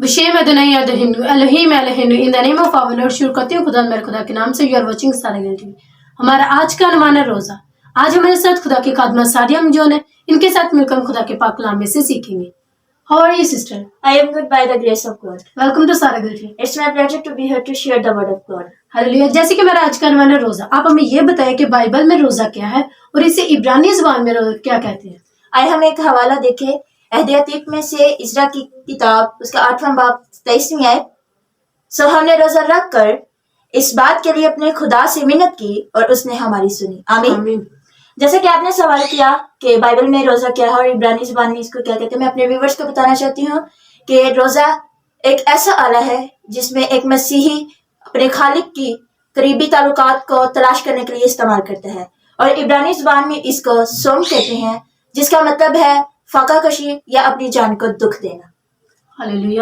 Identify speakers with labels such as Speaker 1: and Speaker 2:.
Speaker 1: بشیم ادنی ادہنو الہیم الہنو in the name of our lord شروع کرتی ہوں خدا میرے خدا کے نام سے. You are watching Sara Gul TV وی. ہمارا آج کا عنوان ہے روزہ. آج ہمارے ساتھ خدا کی خادمہ ساریہ جو ہے ان کے ساتھ مل کر ہم خدا کے پاک کلام میں سے سیکھیں گے. How are you, sister?
Speaker 2: I am good by the grace of God.
Speaker 1: Welcome to Sara Gul TV.
Speaker 2: It's my pleasure to be here to share the word of God.
Speaker 1: Hallelujah. جیسے کہ میرا آج کا عنوان ہے روزہ. آپ ہمیں یہ بتائیں کہ بائبل میں روزہ کیا ہے اور اسے عبرانی زبان میں کیا کہتے ہیں.
Speaker 2: آئے ہم ایک حوالہ دیکھیں عہد عتیق میں سے عزرا کی کتاب اس کا 8واں باب 23ویں آیت. سو ہم نے روزہ رکھ کر اس بات کے لیے اپنے خدا سے منت کی اور اس نے ہماری سنی. آمین. جیسا کہ آپ نے سوال کیا کہ بائبل میں روزہ کیا ہے اور عبرانی زبان میں اس کو کیا کہتے ہیں، میں اپنے ویورز کو بتانا چاہتی ہوں کہ روزہ ایک ایسا آلہ ہے جس میں ایک مسیحی اپنے خالق کی قریبی تعلقات کو تلاش کرنے کے لیے استعمال کرتا ہے، اور عبرانی زبان میں اس کو سوم کہتے ہیں، جس کا مطلب ہے فاقہ کشی یا اپنی جان کو دکھ دینا.
Speaker 1: ہلیلویا.